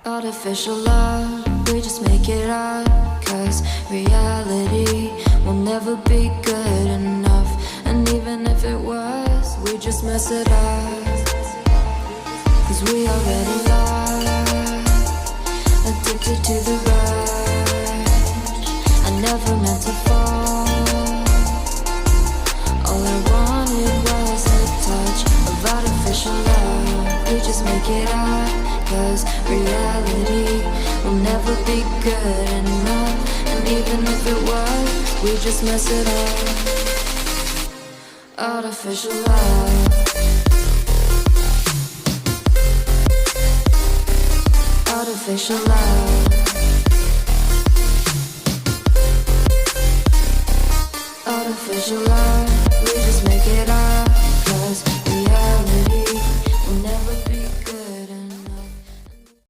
Artificial love, we just make it up. Cause reality will never be good enough. And even if it was, we just mess it up. Cause we already lost, addicted to the rush. I never meant to fall. All I wanted was a touch of artificial love. We just make it up. Cause reality will never be good enough. And even if it was, we just mess it up. Artificial love. Artificial love. Artificial love.